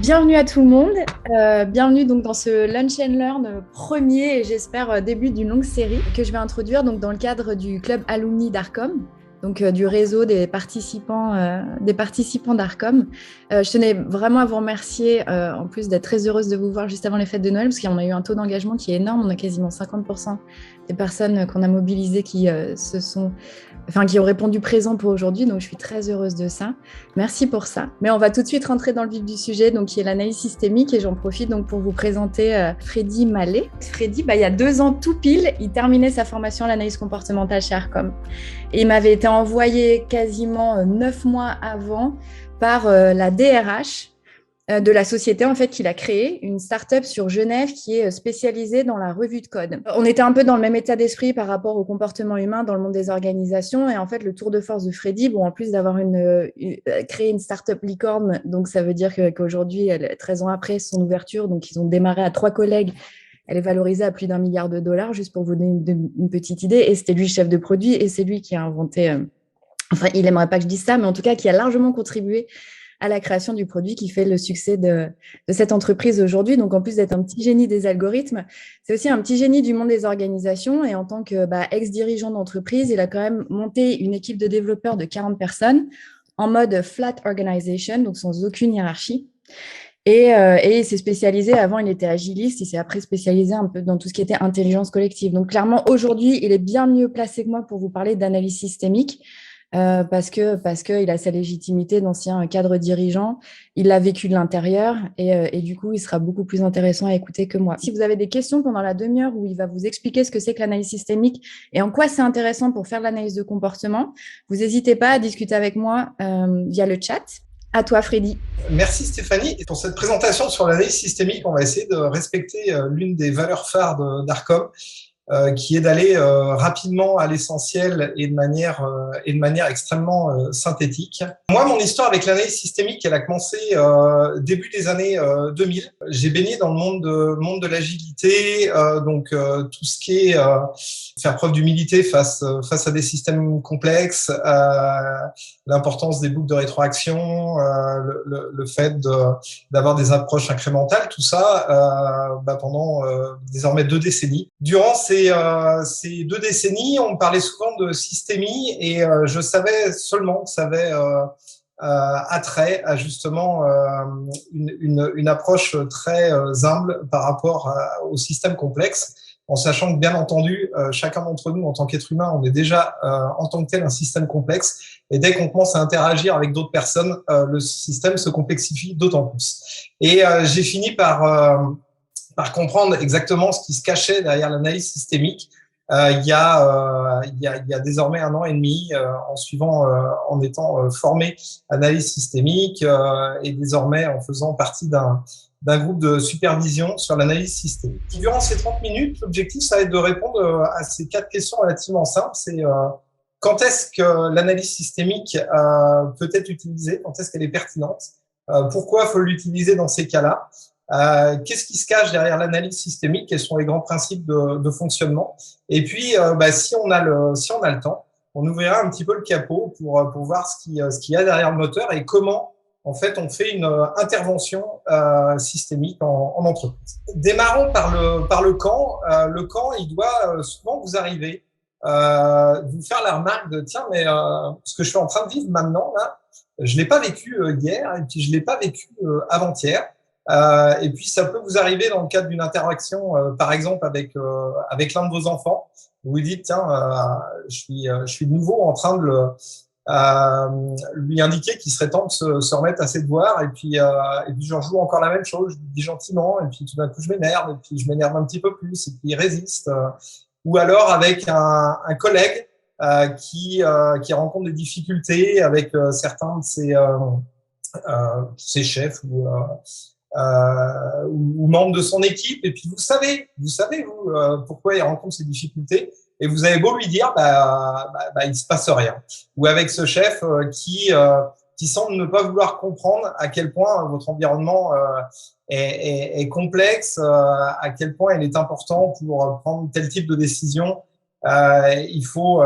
Bienvenue à tout le monde. Bienvenue donc dans ce Lunch and Learn premier et j'espère début d'une longue série que je vais introduire donc dans le cadre du club alumni d'Arcom, donc du réseau des participants d'Arcom. Je tenais vraiment à vous remercier, en plus d'être très heureuse de vous voir juste avant les fêtes de Noël, parce qu'on a eu un taux d'engagement qui est énorme. On a quasiment 50% des personnes qu'on a mobilisées qui qui ont répondu présent pour aujourd'hui, donc je suis très heureuse de ça. Merci pour ça. Mais on va tout de suite rentrer dans le vif du sujet, donc qui est l'analyse systémique, et j'en profite donc pour vous présenter Freddy Mallet. Freddy, il y a 2 ans tout pile, il terminait sa formation à l'analyse comportementale chez Arcom. Et il m'avait été envoyé quasiment 9 mois avant par la DRH de la société en fait qu'il a créée, une start-up sur Genève qui est spécialisée dans la revue de code. On était un peu dans le même état d'esprit par rapport au comportement humain dans le monde des organisations, et en fait le tour de force de Freddy, en plus d'avoir créé une start-up licorne, donc ça veut dire qu'aujourd'hui, 13 ans après son ouverture, donc ils ont démarré à 3 collègues. Elle est valorisée à plus d'1 milliard de dollars, juste pour vous donner une petite idée. Et c'était lui chef de produit, et c'est lui qui a inventé, il n'aimerait pas que je dise ça, mais en tout cas qui a largement contribué à la création du produit qui fait le succès de cette entreprise aujourd'hui. Donc, en plus d'être un petit génie des algorithmes, c'est aussi un petit génie du monde des organisations. Et en tant que ex-dirigeant d'entreprise, il a quand même monté une équipe de développeurs de 40 personnes en mode flat organization, donc sans aucune hiérarchie. Et il s'est spécialisé, avant il était agiliste, il s'est après spécialisé un peu dans tout ce qui était intelligence collective. Donc clairement, aujourd'hui, il est bien mieux placé que moi pour vous parler d'analyse systémique. Parce qu'il a sa légitimité d'ancien cadre dirigeant, il l'a vécu de l'intérieur et du coup, il sera beaucoup plus intéressant à écouter que moi. Si vous avez des questions pendant la demi-heure où il va vous expliquer ce que c'est que l'analyse systémique et en quoi c'est intéressant pour faire l'analyse de comportement, vous n'hésitez pas à discuter avec moi via le chat. À toi, Freddy. Merci Stéphanie. Et pour cette présentation sur l'analyse systémique, on va essayer de respecter l'une des valeurs phares d'Arcom, qui est d'aller rapidement à l'essentiel et de manière extrêmement synthétique. Moi, mon histoire avec l'analyse systémique, elle a commencé début des années 2000. J'ai baigné dans le monde de l'agilité, donc tout ce qui est faire preuve d'humilité face à des systèmes complexes, l'importance des boucles de rétroaction, le fait d'avoir des approches incrémentales, tout ça pendant désormais 2 décennies. Durant ces 2 décennies, on me parlait souvent de systémie et je savais seulement que ça avait attrait à justement une approche très humble par rapport au système complexe, en sachant que bien entendu, chacun d'entre nous en tant qu'être humain, on est déjà en tant que tel un système complexe, et dès qu'on commence à interagir avec d'autres personnes, le système se complexifie d'autant plus. Et j'ai fini par comprendre exactement ce qui se cachait derrière l'analyse systémique il y a désormais 1 an et demi, en étant formé analyse systémique et désormais en faisant partie d'un groupe de supervision sur l'analyse systémique. Durant ces 30 minutes, l'objectif, ça va être de répondre à ces 4 questions relativement simples. C'est quand est-ce que l'analyse systémique peut être utilisée, quand est-ce qu'elle est pertinente, pourquoi il faut l'utiliser dans ces cas-là, qu'est-ce qui se cache derrière l'analyse systémique, quels sont les grands principes de fonctionnement, et puis si on a le temps, on ouvrira un petit peu le capot pour voir ce qu'il y a derrière le moteur et comment en fait on fait une intervention systémique en entreprise. Démarrons par le quand. Le quand, il doit souvent vous arriver, vous faire la remarque de tiens, mais ce que je suis en train de vivre maintenant là, je l'ai pas vécu hier et puis je l'ai pas vécu avant-hier. Et puis ça peut vous arriver dans le cadre d'une interaction, par exemple avec l'un de vos enfants, où vous dites tiens, je suis de nouveau en train de lui indiquer qu'il serait temps de se remettre à ses devoirs, et puis je rejoue encore la même chose, je lui dis gentiment, et puis tout d'un coup je m'énerve, et puis je m'énerve un petit peu plus, et puis il résiste. Ou alors avec un collègue qui rencontre des difficultés avec certains de ses chefs ou membres de son équipe, et puis vous savez pourquoi il rencontre ces difficultés, et vous avez beau lui dire il se passe rien. Ou avec ce chef qui semble ne pas vouloir comprendre à quel point votre environnement est complexe, à quel point il est important pour prendre tel type de décision. Il faut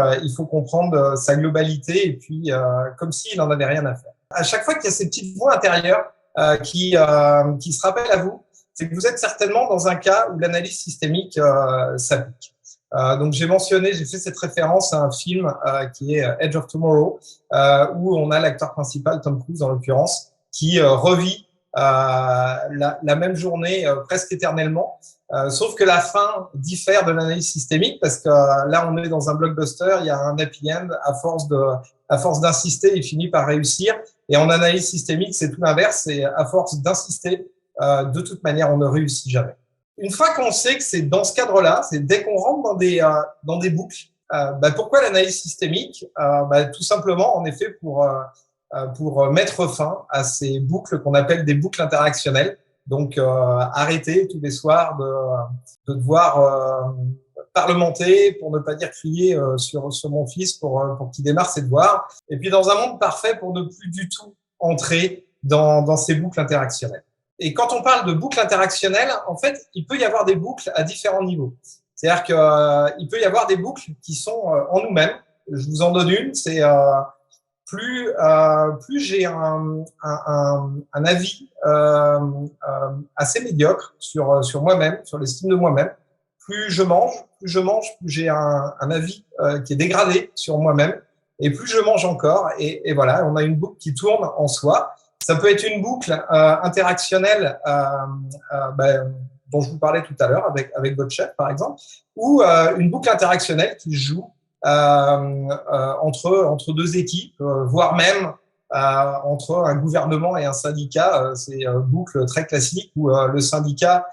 comprendre sa globalité, et puis comme s'il n'en avait rien à faire. À chaque fois qu'il y a ces petites voix intérieures qui se rappelle à vous, c'est que vous êtes certainement dans un cas où l'analyse systémique s'applique. Donc j'ai fait cette référence à un film qui est Edge of Tomorrow, où on a l'acteur principal, Tom Cruise en l'occurrence, qui revit la même journée presque éternellement, sauf que la fin diffère de l'analyse systémique parce que là on est dans un blockbuster, il y a un happy end, à force d'insister, il finit par réussir, et en analyse systémique c'est tout l'inverse, c'est à force d'insister, de toute manière on ne réussit jamais. Une fois qu'on sait que c'est dans ce cadre-là, c'est dès qu'on rentre dans des boucles, pourquoi l'analyse systémique? Tout simplement, en effet, pour mettre fin à ces boucles qu'on appelle des boucles interactionnelles. Donc, arrêter tous les soirs de devoir parlementer, pour ne pas dire crier sur mon fils pour qu'il démarre ses devoirs. Et puis, dans un monde parfait, pour ne plus du tout entrer dans ces boucles interactionnelles. Et quand on parle de boucles interactionnelles, en fait, il peut y avoir des boucles à différents niveaux. C'est-à-dire qu'il peut y avoir des boucles qui sont en nous-mêmes. Je vous en donne une, c'est plus j'ai un avis assez médiocre sur moi-même, sur l'estime de moi-même, plus je mange, plus j'ai un avis qui est dégradé sur moi-même, et plus je mange encore. Et voilà, on a une boucle qui tourne en soi. Ça peut être une boucle interactionnelle dont je vous parlais tout à l'heure avec votre chef, par exemple, ou une boucle interactionnelle qui se joue entre deux équipes, voire même entre un gouvernement et un syndicat. C'est une boucle très classique où le syndicat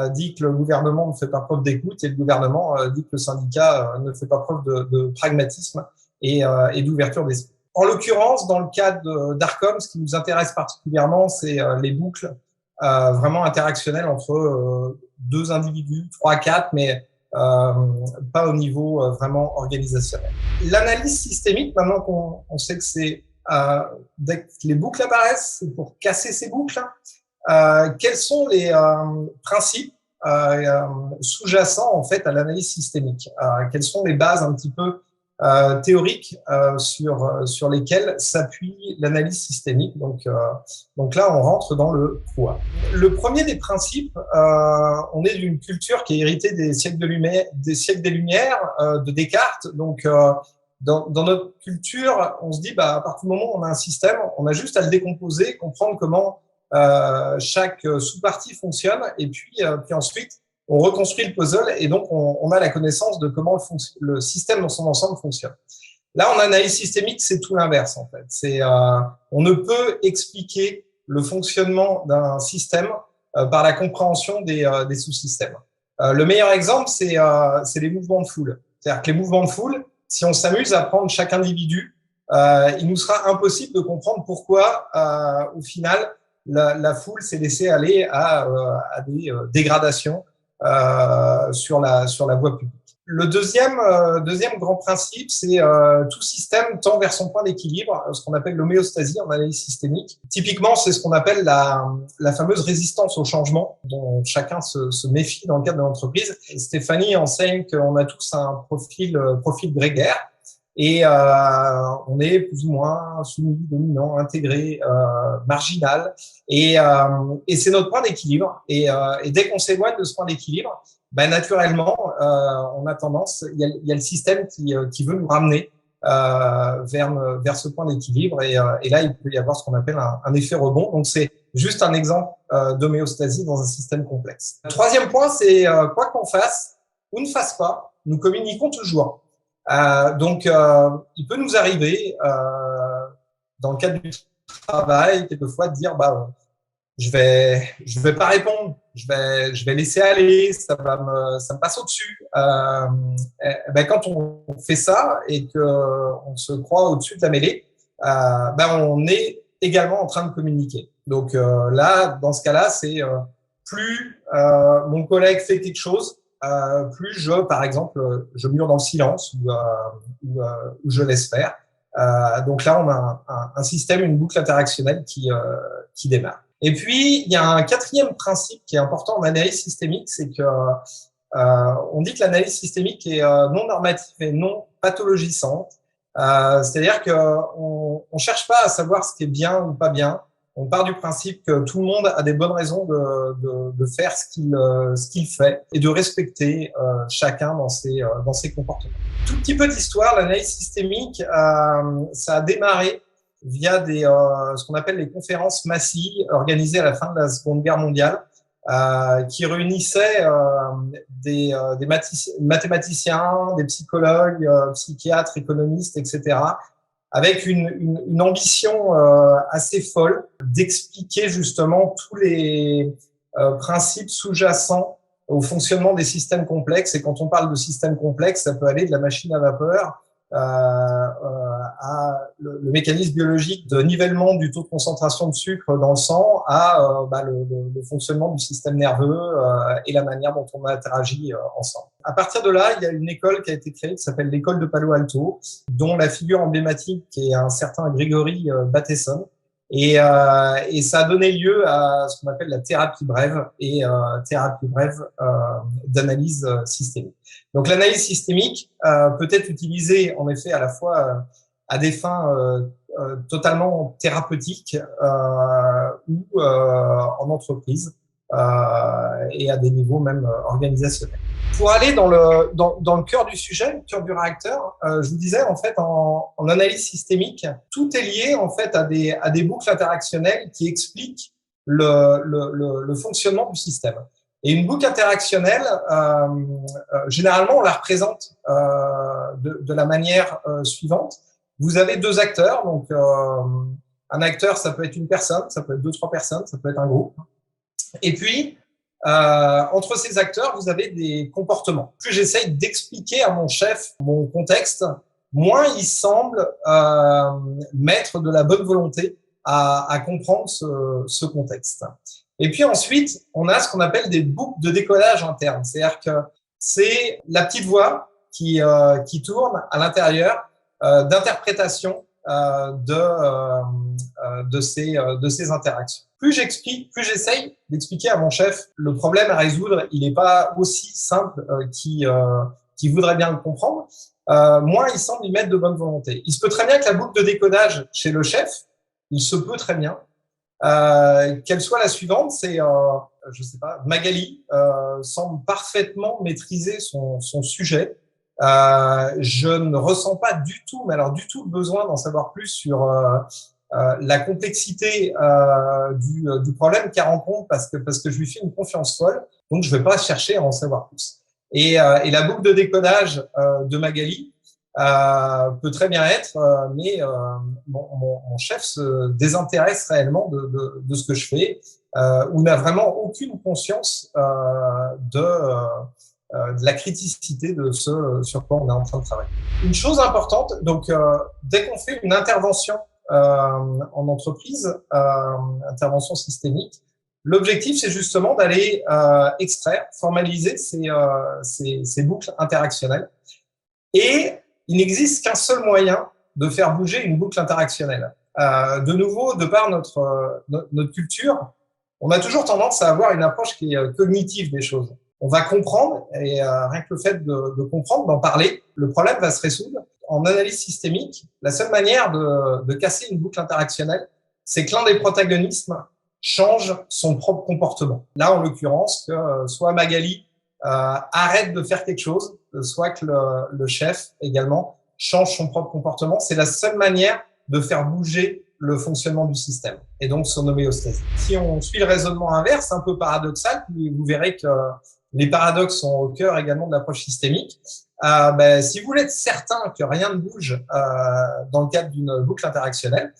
dit que le gouvernement ne fait pas preuve d'écoute et le gouvernement dit que le syndicat ne fait pas preuve de pragmatisme et d'ouverture d'esprit. En l'occurrence, dans le cadre d'Arcom, ce qui nous intéresse particulièrement, c'est les boucles vraiment interactionnelles entre deux individus, 3, 4, mais pas au niveau vraiment organisationnel. L'analyse systémique, maintenant qu'on sait que c'est dès que les boucles apparaissent, c'est pour casser ces boucles. Quels sont les principes sous-jacents en fait à l'analyse systémique? Quelles sont les bases un petit peu théoriques sur lesquelles s'appuie l'analyse systémique. Donc là, on rentre dans le quoi. Le premier des principes, on est d'une culture qui est héritée des siècles des Lumières, de Descartes. Donc, dans notre culture, on se dit, à partir du moment où on a un système, on a juste à le décomposer, comprendre comment chaque sous-partie fonctionne, et puis ensuite, on reconstruit le puzzle et donc on a la connaissance de comment le système dans son ensemble fonctionne. Là, en analyse systémique, c'est tout l'inverse en fait. On ne peut expliquer le fonctionnement d'un système par la compréhension des sous-systèmes. Le meilleur exemple, c'est les mouvements de foule. C'est-à-dire que les mouvements de foule, si on s'amuse à prendre chaque individu, il nous sera impossible de comprendre pourquoi, au final, la foule s'est laissée aller à des dégradations sur la voie publique. Le deuxième grand principe, c'est tout système tend vers son point d'équilibre, ce qu'on appelle l'homéostasie en analyse systémique. Typiquement, c'est ce qu'on appelle la fameuse résistance au changement, dont chacun se méfie dans le cadre de l'entreprise. Stéphanie enseigne qu'on a tous un profil grégaire, et on est plus ou moins soumis, dominant, intégré, marginal, et c'est notre point d'équilibre. Et dès qu'on s'éloigne de ce point d'équilibre, naturellement, on a tendance, il y a le système qui veut nous ramener vers ce point d'équilibre, et là il peut y avoir ce qu'on appelle un effet rebond. Donc c'est juste un exemple d'homéostasie dans un système complexe. Le troisième point, c'est quoi qu'on fasse ou ne fasse pas, nous communiquons toujours. Donc, il peut nous arriver, dans le cadre du travail, quelquefois de dire, je vais pas répondre, je vais laisser aller, ça me passe au-dessus. Quand on fait ça et que on se croit au-dessus de la mêlée, on est également en train de communiquer. Donc là, dans ce cas-là, c'est plus mon collègue fait quelque chose, plus par exemple, je mure dans le silence ou je laisse faire. Donc là, on a un système, une boucle interactionnelle qui démarre. Et puis, il y a un quatrième principe qui est important en analyse systémique, c'est que on dit que l'analyse systémique est non normative et non pathologisante. C'est-à-dire qu'on cherche pas à savoir ce qui est bien ou pas bien. On part du principe que tout le monde a des bonnes raisons de faire ce qu'il fait et de respecter chacun dans ses comportements. Tout petit peu d'histoire, l'analyse systémique, ça a démarré via ce qu'on appelle les conférences Massey, organisées à la fin de la Seconde Guerre mondiale, qui réunissaient des mathématiciens, des psychologues, psychiatres, économistes, etc., avec une ambition assez folle d'expliquer justement tous les principes sous-jacents au fonctionnement des systèmes complexes. Et quand on parle de systèmes complexes, ça peut aller de la machine à vapeur à le mécanisme biologique de nivellement du taux de concentration de sucre dans le sang à le fonctionnement du système nerveux et la manière dont on interagit ensemble. À partir de là, il y a une école qui a été créée qui s'appelle l'école de Palo Alto, dont la figure emblématique est un certain Gregory Bateson. Et ça a donné lieu à ce qu'on appelle la thérapie brève et thérapie brève d'analyse systémique. Donc l'analyse systémique peut être utilisée en effet à la fois à des fins totalement thérapeutiques ou en entreprise et à des niveaux même organisationnels. Pour aller dans le cœur du sujet, le cœur du réacteur, je vous disais en fait en analyse systémique, tout est lié en fait à des boucles interactionnelles qui expliquent le fonctionnement du système. Et une boucle interactionnelle, généralement, on la représente de la manière suivante. Vous avez deux acteurs, donc un acteur, ça peut être une personne, ça peut être 2-3 personnes, ça peut être un groupe. Et puis, entre ces acteurs, vous avez des comportements. Plus j'essaye d'expliquer à mon chef mon contexte, moins il semble mettre de la bonne volonté à comprendre ce contexte. Et puis ensuite, on a ce qu'on appelle des boucles de décodage interne. C'est-à-dire que c'est la petite voix qui tourne à l'intérieur d'interprétation de ces interactions. Plus j'explique, plus j'essaye d'expliquer à mon chef le problème à résoudre, il n'est pas aussi simple qu'il voudrait bien le comprendre, moins il semble y mettre de bonne volonté. Il se peut très bien que la boucle de décodage chez le chef, il se peut très bien qu'elle soit la suivante, c'est, je sais pas, Magali semble parfaitement maîtriser son sujet. Je ne ressens pas du tout, mais alors du tout le besoin d'en savoir plus sur la complexité du problème qu'elle rencontre parce que je lui fais une confiance folle, donc je ne vais pas chercher à en savoir plus. Et la boucle de décodage de Magali peut très bien être, mais mon chef se désintéresse réellement de ce que je fais ou n'a vraiment aucune conscience de la criticité de ce sur quoi on est en train de travailler. Une chose importante, donc dès qu'on fait une intervention en entreprise, intervention systémique, l'objectif c'est justement d'aller extraire, formaliser ces boucles interactionnelles. Et il n'existe qu'un seul moyen de faire bouger une boucle interactionnelle. De nouveau, de par notre culture, on a toujours tendance à avoir une approche qui est cognitive des choses. On va comprendre, et rien que le fait de comprendre, d'en parler, le problème va se résoudre. En analyse systémique, la seule manière de casser une boucle interactionnelle, c'est que l'un des protagonistes change son propre comportement. Là, en l'occurrence, que soit Magali arrête de faire quelque chose, soit que le chef également change son propre comportement. C'est la seule manière de faire bouger le fonctionnement du système et donc son homéostase. Si on suit le raisonnement inverse, un peu paradoxal, vous verrez que les paradoxes sont au cœur également de l'approche systémique. Si vous voulez être certain que rien ne bouge dans le cadre d'une boucle interactionnelle,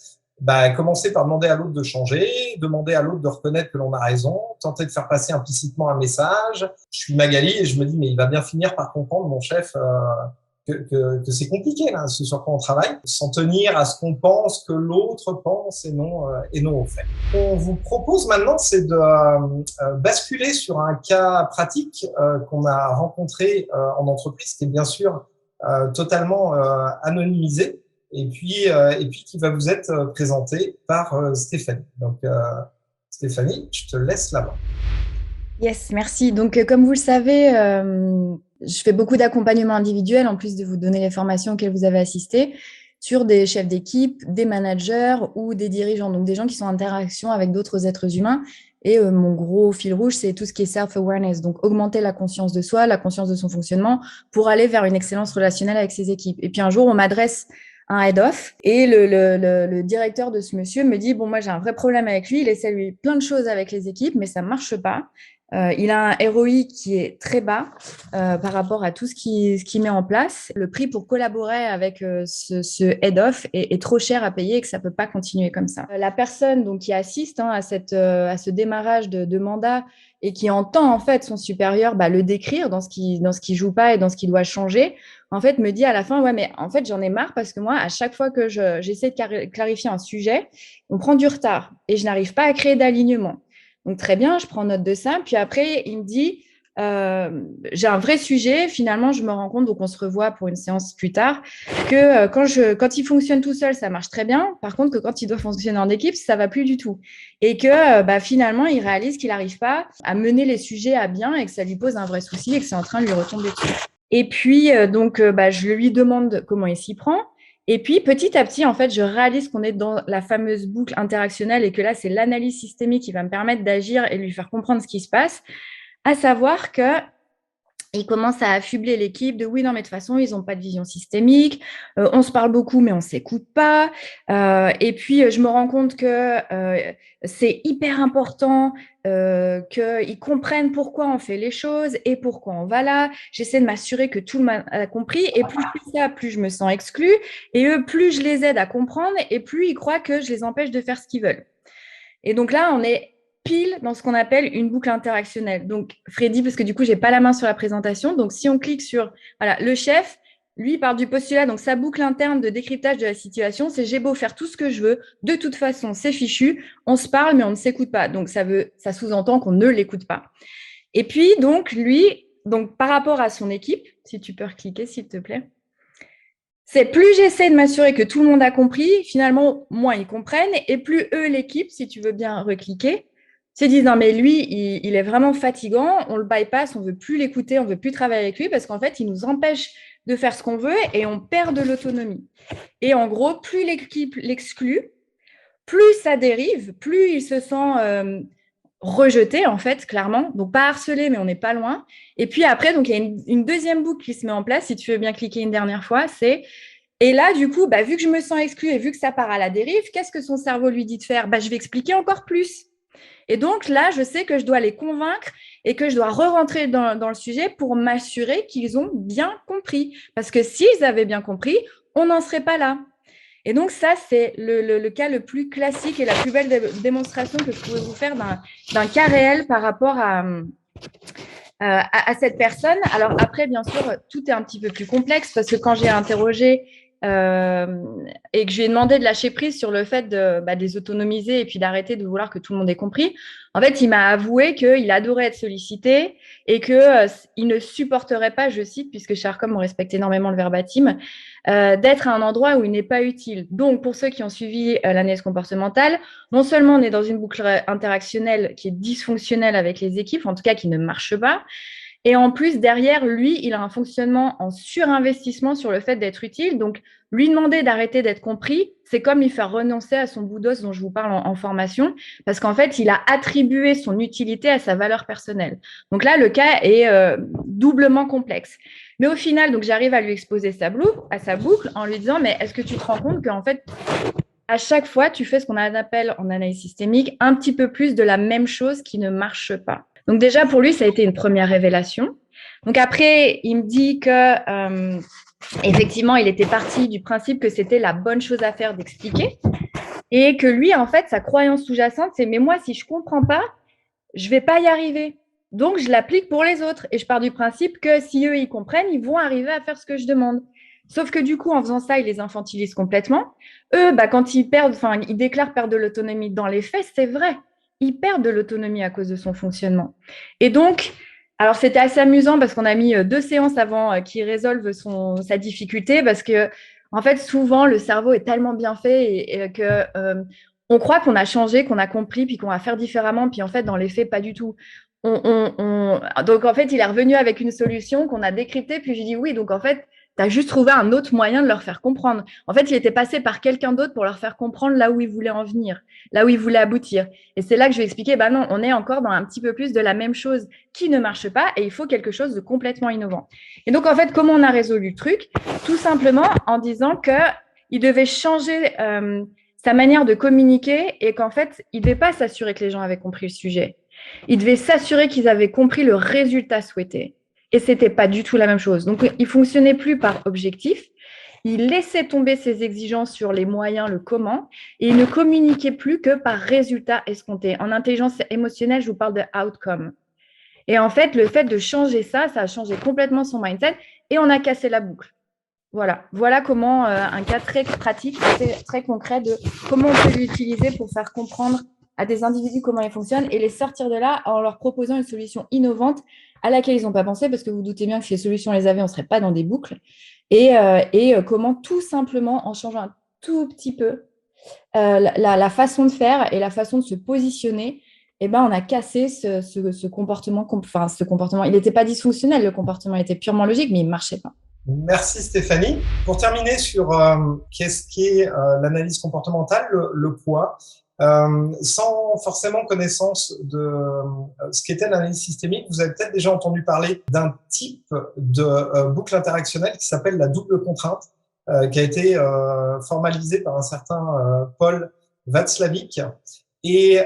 commencez par demander à l'autre de changer, demander à l'autre de reconnaître que l'on a raison, tenter de faire passer implicitement un message. Je suis Magali et je me dis, mais il va bien finir par comprendre, mon chef, que c'est compliqué, là, ce sur quoi on travaille, s'en tenir à ce qu'on pense que l'autre pense et non au fait. Ce qu'on vous propose maintenant, c'est de basculer sur un cas pratique qu'on a rencontré en entreprise, qui est bien sûr totalement anonymisé, et puis qui va vous être présenté par Stéphanie. Donc, Stéphanie, je te laisse la main. Yes, merci. Donc, comme vous le savez, je fais beaucoup d'accompagnement individuel, en plus de vous donner les formations auxquelles vous avez assisté. sur des chefs d'équipe, des managers ou des dirigeants, donc des gens qui sont en interaction avec d'autres êtres humains. Et mon gros fil rouge, c'est tout ce qui est self-awareness, donc augmenter la conscience de soi, la conscience de son fonctionnement pour aller vers une excellence relationnelle avec ses équipes. Et puis un jour, on m'adresse un head-off et le directeur de ce monsieur me dit, bon, moi j'ai un vrai problème avec lui, il essaie lui plein de choses avec les équipes, mais ça ne marche pas. Il a un ROI qui est très bas par rapport à tout ce qu'il met en place. Le prix pour collaborer avec ce head-off est trop cher à payer et que ça ne peut pas continuer comme ça. La personne donc, qui assiste à ce démarrage de mandat et qui entend en fait son supérieur le décrire dans ce qui joue pas et dans ce qui doit changer, en fait me dit à la fin, ouais, mais en fait j'en ai marre parce que moi, à chaque fois que j'essaie de clarifier un sujet, on prend du retard et je n'arrive pas à créer d'alignement. Donc, très bien, je prends note de ça. Puis après, il me dit, j'ai un vrai sujet. Finalement, je me rends compte, donc on se revoit pour une séance plus tard, que quand il fonctionne tout seul, ça marche très bien. Par contre, que quand il doit fonctionner en équipe, ça va plus du tout. Et que finalement, il réalise qu'il n'arrive pas à mener les sujets à bien et que ça lui pose un vrai souci et que c'est en train de lui retomber dessus. Et puis, je lui demande comment il s'y prend. Et puis, petit à petit, en fait, je réalise qu'on est dans la fameuse boucle interactionnelle et que là, c'est l'analyse systémique qui va me permettre d'agir et lui faire comprendre ce qui se passe, à savoir que il commence à affubler l'équipe de oui, non, mais de toute façon, ils n'ont pas de vision systémique. On se parle beaucoup, mais on ne s'écoute pas. Et puis, je me rends compte que c'est hyper important qu'ils comprennent pourquoi on fait les choses et pourquoi on va là. J'essaie de m'assurer que tout le monde a compris. Et plus je fais ça, plus je me sens exclue. Et eux, plus je les aide à comprendre et plus ils croient que je les empêche de faire ce qu'ils veulent. Et donc là, on est pile dans ce qu'on appelle une boucle interactionnelle. Donc, Freddy, parce que du coup, je n'ai pas la main sur la présentation. Donc, si on clique sur le chef, lui, il part du postulat. Donc, sa boucle interne de décryptage de la situation, c'est j'ai beau faire tout ce que je veux. De toute façon, c'est fichu. On se parle, mais on ne s'écoute pas. Donc, ça sous-entend qu'on ne l'écoute pas. Et puis, donc, lui, par rapport à son équipe, si tu peux recliquer, s'il te plaît. C'est plus j'essaie de m'assurer que tout le monde a compris, finalement, moins ils comprennent, et plus eux, l'équipe, si tu veux bien recliquer, se disent non, mais lui, il est vraiment fatigant, on le bypass, on ne veut plus l'écouter, on ne veut plus travailler avec lui parce qu'en fait, il nous empêche de faire ce qu'on veut et on perd de l'autonomie. Et en gros, plus l'équipe l'exclut, plus ça dérive, plus il se sent rejeté, en fait, clairement. Donc, pas harcelé, mais on n'est pas loin. Et puis après, donc il y a une deuxième boucle qui se met en place. Si tu veux bien cliquer une dernière fois, c'est et là, du coup, vu que je me sens exclue et vu que ça part à la dérive, qu'est-ce que son cerveau lui dit de faire? Je vais expliquer encore plus. Et donc là, je sais que je dois les convaincre et que je dois re-rentrer dans le sujet pour m'assurer qu'ils ont bien compris. Parce que s'ils avaient bien compris, on n'en serait pas là. Et donc ça, c'est le cas le plus classique et la plus belle démonstration que je pouvais vous faire d'un cas réel par rapport à cette personne. Alors après, bien sûr, tout est un petit peu plus complexe parce que quand j'ai interrogé et que je lui ai demandé de lâcher prise sur le fait de les autonomiser et puis d'arrêter de vouloir que tout le monde ait compris, en fait, il m'a avoué qu'il adorait être sollicité et qu'il ne supporterait pas, je cite, puisque chez Arcom, on respecte énormément le verbatim, d'être à un endroit où il n'est pas utile. Donc, pour ceux qui ont suivi l'analyse comportementale, non seulement on est dans une boucle interactionnelle qui est dysfonctionnelle avec les équipes, en tout cas qui ne marche pas, et en plus, derrière, lui, il a un fonctionnement en surinvestissement sur le fait d'être utile. Donc, lui demander d'arrêter d'être compris, c'est comme lui faire renoncer à son bout d'os dont je vous parle en formation, parce qu'en fait, il a attribué son utilité à sa valeur personnelle. Donc là, le cas est doublement complexe. Mais au final, donc j'arrive à lui exposer sa boucle en lui disant, mais est-ce que tu te rends compte qu'en fait, à chaque fois, tu fais ce qu'on appelle en analyse systémique un petit peu plus de la même chose qui ne marche pas. Donc déjà, pour lui, ça a été une première révélation. Donc après, il me dit que effectivement, il était parti du principe que c'était la bonne chose à faire d'expliquer et que lui, en fait, sa croyance sous-jacente, c'est mais moi, si je comprends pas, je vais pas y arriver. Donc, je l'applique pour les autres et je pars du principe que si eux, ils comprennent, ils vont arriver à faire ce que je demande. Sauf que du coup, en faisant ça, ils les infantilisent complètement. Eux, quand ils déclarent perdre de l'autonomie dans les faits, c'est vrai. Ils perdent de l'autonomie à cause de son fonctionnement. Et donc, alors c'était assez amusant parce qu'on a mis 2 séances avant qu'il résolve sa difficulté parce que, en fait, souvent, le cerveau est tellement bien fait et que on croit qu'on a changé, qu'on a compris, puis qu'on va faire différemment, puis en fait, dans les faits, pas du tout. Donc, en fait, il est revenu avec une solution qu'on a décryptée, puis je dis oui, donc en fait, Tu as juste trouvé un autre moyen de leur faire comprendre. En fait, il était passé par quelqu'un d'autre pour leur faire comprendre là où il voulait en venir, là où il voulait aboutir. Et c'est là que je vais expliquer, bah non, on est encore dans un petit peu plus de la même chose qui ne marche pas et il faut quelque chose de complètement innovant. Et donc, en fait, comment on a résolu le truc? Tout simplement en disant qu'il devait changer sa manière de communiquer et qu'en fait, il ne devait pas s'assurer que les gens avaient compris le sujet. Il devait s'assurer qu'ils avaient compris le résultat souhaité. Et ce n'était pas du tout la même chose. Donc, il ne fonctionnait plus par objectif. Il laissait tomber ses exigences sur les moyens, le comment, et il ne communiquait plus que par résultat escompté. En intelligence émotionnelle, je vous parle de outcome. Et en fait, le fait de changer ça, ça a changé complètement son mindset et on a cassé la boucle. Voilà comment un cas très pratique, très concret de comment on peut l'utiliser pour faire comprendre à des individus comment ils fonctionnent et les sortir de là en leur proposant une solution innovante à laquelle ils n'ont pas pensé, parce que vous doutez bien que si les solutions les avaient, on ne serait pas dans des boucles. Et comment tout simplement, en changeant un tout petit peu la façon de faire et la façon de se positionner, eh ben, on a cassé ce comportement. Enfin, ce comportement, il n'était pas dysfonctionnel, le comportement était purement logique, mais il ne marchait pas. Merci Stéphanie. Pour terminer sur qu'est-ce qu'est l'analyse comportementale, le poids, sans forcément connaissance de ce qu'était l'analyse systémique, vous avez peut-être déjà entendu parler d'un type de boucle interactionnelle qui s'appelle la double contrainte, qui a été formalisée par un certain Paul Václavic. Et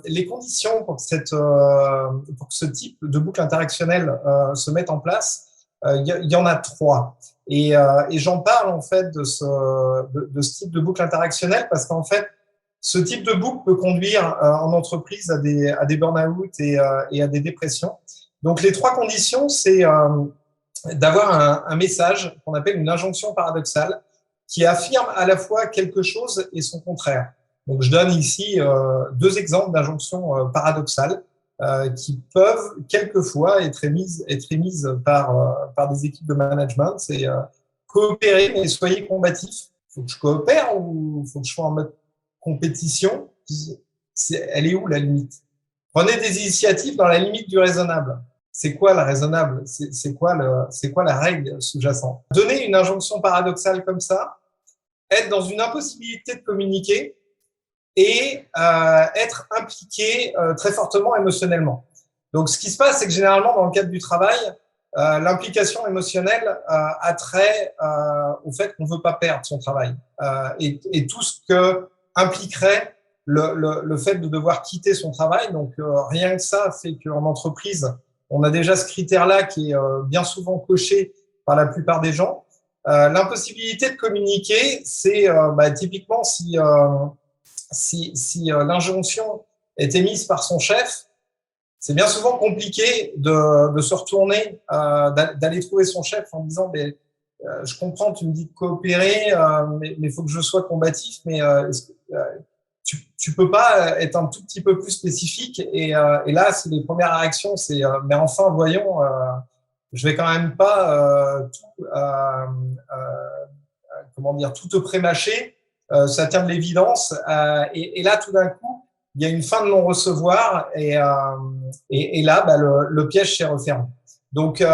les conditions pour que ce type de boucle interactionnelle se mette en place, il y en a 3. Et j'en parle en fait de ce type de boucle interactionnelle parce qu'en fait, ce type de boucle peut conduire en entreprise à des burn-out et à des dépressions. Donc, les 3 conditions, c'est d'avoir un message qu'on appelle une injonction paradoxale qui affirme à la fois quelque chose et son contraire. Donc, je donne ici 2 exemples d'injonctions paradoxales qui peuvent quelquefois être émises par des équipes de management. C'est coopérer, mais soyez combatifs. Il faut que je coopère ou il faut que je sois en mode compétition? Elle est où la limite? Prenez des initiatives dans la limite du raisonnable. C'est quoi le raisonnable? C'est quoi la règle sous-jacente? Donner une injonction paradoxale comme ça, être dans une impossibilité de communiquer et être impliqué très fortement émotionnellement. Donc, ce qui se passe, c'est que généralement, dans le cadre du travail, l'implication émotionnelle a trait au fait qu'on ne veut pas perdre son travail et tout ce que impliquerait le fait de devoir quitter son travail. Donc, rien que ça fait qu'en entreprise, on a déjà ce critère-là qui est bien souvent coché par la plupart des gens. L'impossibilité de communiquer, c'est typiquement si l'injonction est émise par son chef, c'est bien souvent compliqué de se retourner, d'aller trouver son chef en disant je comprends, tu me dis de coopérer, mais il faut que je sois combatif, mais tu peux pas être un tout petit peu plus spécifique. Et là, c'est les premières réactions, c'est mais enfin, voyons, je vais quand même pas tout te prémâcher. Ça tient de l'évidence. Et là, tout d'un coup, il y a une fin de non-recevoir et là, le piège s'est refermé. Donc,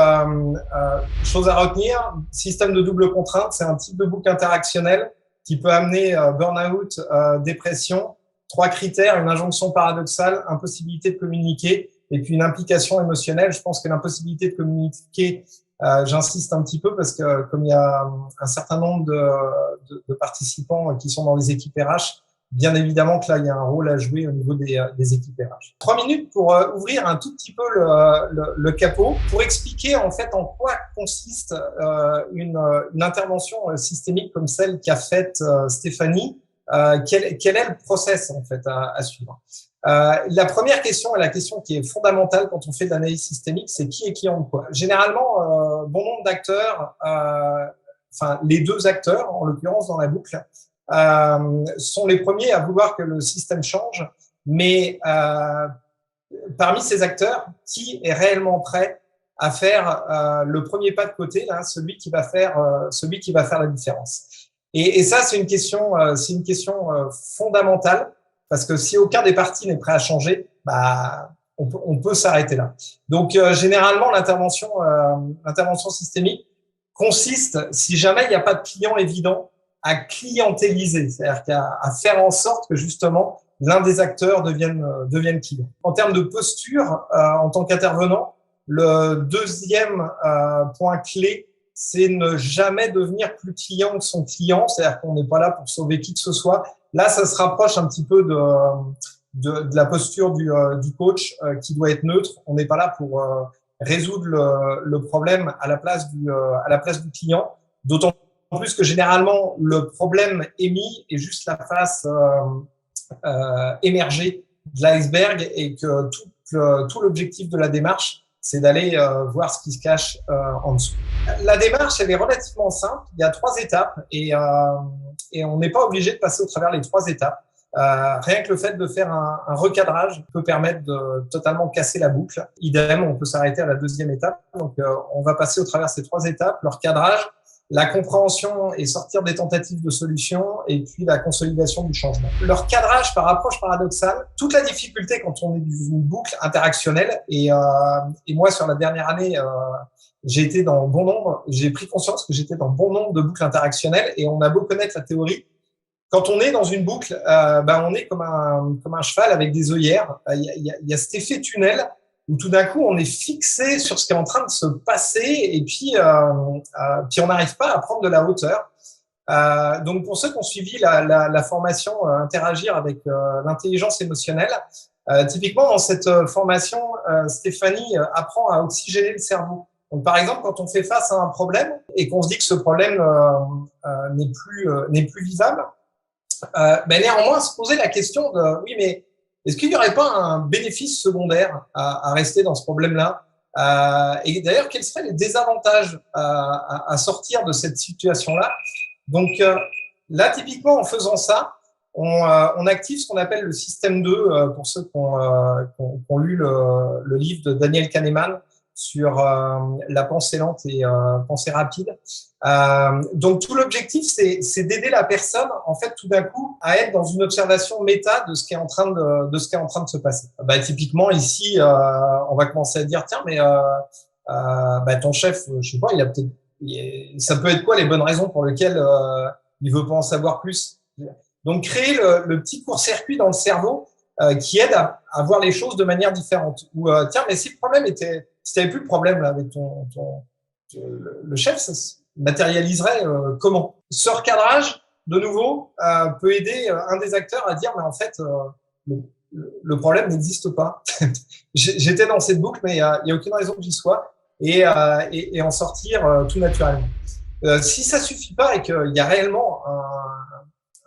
chose à retenir, système de double contrainte, c'est un type de boucle interactionnelle qui peut amener burn-out, dépression, 3 critères, une injonction paradoxale, impossibilité de communiquer et puis une implication émotionnelle. Je pense que l'impossibilité de communiquer, j'insiste un petit peu parce que comme il y a un certain nombre de participants qui sont dans les équipes RH, bien évidemment que là, il y a un rôle à jouer au niveau des équipes RH. 3 minutes pour ouvrir un tout petit peu le capot, pour expliquer en fait en quoi consiste une intervention systémique comme celle qu'a faite Stéphanie. Quel est le process en fait à suivre? La première question est la question qui est fondamentale quand on fait de l'analyse systémique, c'est qui est client de quoi. Généralement, bon nombre d'acteurs, les 2 acteurs, en l'occurrence dans la boucle, sont les premiers à vouloir que le système change, mais parmi ces acteurs, qui est réellement prêt à faire le premier pas de côté, là, celui qui va faire la différence? Et ça, c'est une question fondamentale, parce que si aucun des partis n'est prêt à changer, on peut s'arrêter là. Donc, généralement, l'intervention systémique consiste, si jamais il n'y a pas de client évident, à clientéliser, c'est-à-dire à faire en sorte que justement l'un des acteurs devienne client. En termes de posture, en tant qu'intervenant, le deuxième point clé, c'est ne jamais devenir plus client que son client, c'est-à-dire qu'on n'est pas là pour sauver qui que ce soit. Là, ça se rapproche un petit peu de la posture du coach qui doit être neutre. On n'est pas là pour résoudre le problème à la place du client, d'autant plus que généralement le problème émis est juste la face émergée de l'iceberg et que tout l'objectif de la démarche, c'est d'aller voir ce qui se cache en dessous. La démarche, elle est relativement simple. Il y a 3 étapes et on n'est pas obligé de passer au travers les 3 étapes. Rien que le fait de faire un recadrage peut permettre de totalement casser la boucle. Idem, on peut s'arrêter à la 2e étape. Donc, on va passer au travers ces 3 étapes. Le recadrage, la compréhension et sortir des tentatives de solutions, et puis la consolidation du changement. Le recadrage par approche paradoxale, toute la difficulté quand on est dans une boucle interactionnelle, et moi sur la dernière année, j'ai été dans bon nombre, j'ai pris conscience que j'étais dans bon nombre de boucles interactionnelles, et on a beau connaître la théorie, quand on est dans une boucle, on est comme un cheval avec des œillères. Il y a cet effet tunnel où tout d'un coup, on est fixé sur ce qui est en train de se passer et puis on n'arrive pas à prendre de la hauteur. Donc, pour ceux qui ont suivi la formation Interagir avec l'intelligence émotionnelle, typiquement, dans cette formation, Stéphanie apprend à oxygéner le cerveau. Donc, par exemple, quand on fait face à un problème et qu'on se dit que ce problème n'est plus vivable, néanmoins, se poser la question de oui, mais est-ce qu'il n'y aurait pas un bénéfice secondaire à rester dans ce problème-là et d'ailleurs, quels seraient les désavantages à sortir de cette situation-là? Donc là, typiquement, en faisant ça, on active ce qu'on appelle le système 2, pour ceux qui ont lu le livre de Daniel Kahneman sur la pensée lente et pensée rapide. Donc tout l'objectif, c'est d'aider la personne, en fait, tout d'un coup, à être dans une observation méta de ce qui est en train de se passer. Typiquement ici, on va commencer à dire tiens, mais ton chef, je sais pas, ça peut être quoi les bonnes raisons pour lesquelles il veut pas en savoir plus. Donc créer le petit court-circuit dans le cerveau qui aide à voir les choses de manière différente. Ou tiens, mais si le problème était, si tu n'avais plus de problème là, avec le chef, ça se matérialiserait comment? Ce recadrage, de nouveau, peut aider un des acteurs à dire mais en fait, le problème n'existe pas. J'étais dans cette boucle, mais il y a aucune raison que j'y sois, et en sortir tout naturellement. Si ça suffit pas et qu'il y a réellement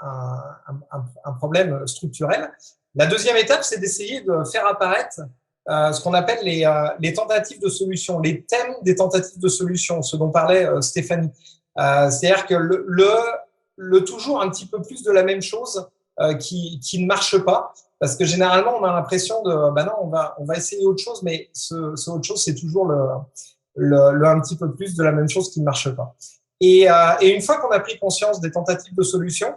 un problème structurel, la deuxième étape, c'est d'essayer de faire apparaître ce qu'on appelle les tentatives de solution, les thèmes des tentatives de solution, ce dont parlait Stéphanie. C'est-à-dire que le toujours un petit peu plus de la même chose qui ne marche pas, parce que généralement on a l'impression de non, on va essayer autre chose, mais ce autre chose, c'est toujours le un petit peu plus de la même chose qui ne marche pas. Et une fois qu'on a pris conscience des tentatives de solution,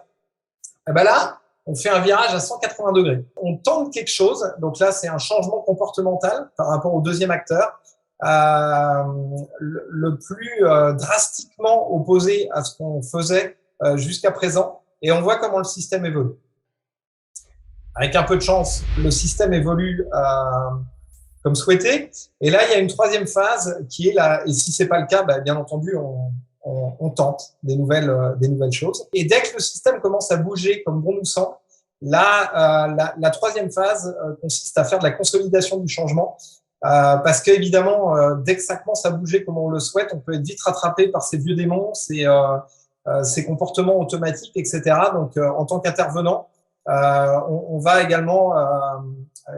là, on fait un virage à 180 degrés. On tente quelque chose, donc là, c'est un changement comportemental par rapport au deuxième acteur, le plus drastiquement opposé à ce qu'on faisait jusqu'à présent, et on voit comment le système évolue. Avec un peu de chance, le système évolue comme souhaité, et là, il y a une troisième phase qui est là, et si c'est pas le cas, bien entendu, on tente des nouvelles choses. Et dès que le système commence à bouger comme bon nous semble, là, la troisième phase consiste à faire de la consolidation du changement, parce qu'évidemment, dès que ça commence à bouger comme on le souhaite, on peut être vite rattrapé par ces vieux démons, ces comportements automatiques, etc. Donc, en tant qu'intervenant, on va également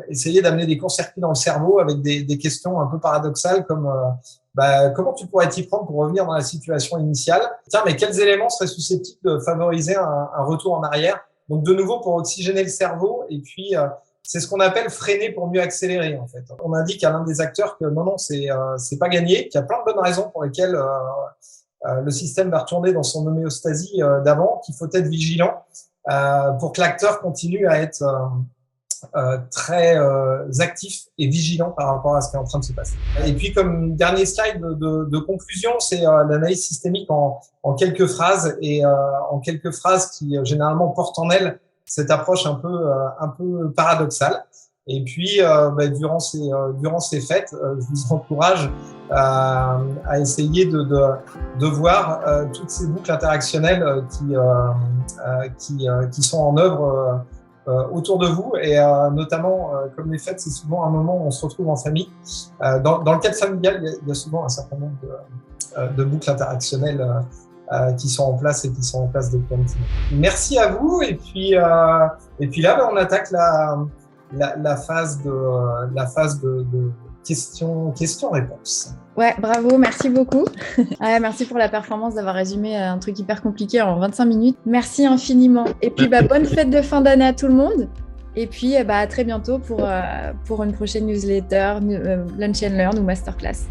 essayer d'amener des courts-circuits dans le cerveau avec des questions un peu paradoxales comme comment tu pourrais t'y prendre pour revenir dans la situation initiale? Tiens, mais quels éléments seraient susceptibles de favoriser un retour en arrière? Donc, de nouveau, pour oxygéner le cerveau, et puis c'est ce qu'on appelle freiner pour mieux accélérer, en fait. On indique à l'un des acteurs que non, c'est pas gagné, qu'il y a plein de bonnes raisons pour lesquelles le système va retourner dans son homéostasie d'avant, qu'il faut être vigilant pour que l'acteur continue à être très actif et vigilant par rapport à ce qui est en train de se passer. Et puis, comme dernier slide de conclusion, c'est l'analyse systémique en quelques phrases et en quelques phrases qui généralement portent en elles cette approche un peu paradoxale. Et puis, durant ces fêtes, je vous encourage à essayer de voir toutes ces boucles interactionnelles qui sont en œuvre autour de vous et notamment comme les fêtes, c'est souvent un moment où on se retrouve en famille. Dans le cadre familial, il y a souvent un certain nombre de boucles interactionnelles qui sont en place et qui sont en place depuis un petit moment. Merci à vous et puis là, on attaque la phase de questions-réponses. Ouais, bravo, merci beaucoup. Ouais, merci pour la performance d'avoir résumé un truc hyper compliqué en 25 minutes. Merci infiniment. Et puis, bonne fête de fin d'année à tout le monde. Et puis, à très bientôt pour une prochaine newsletter, Lunch and Learn ou Masterclass.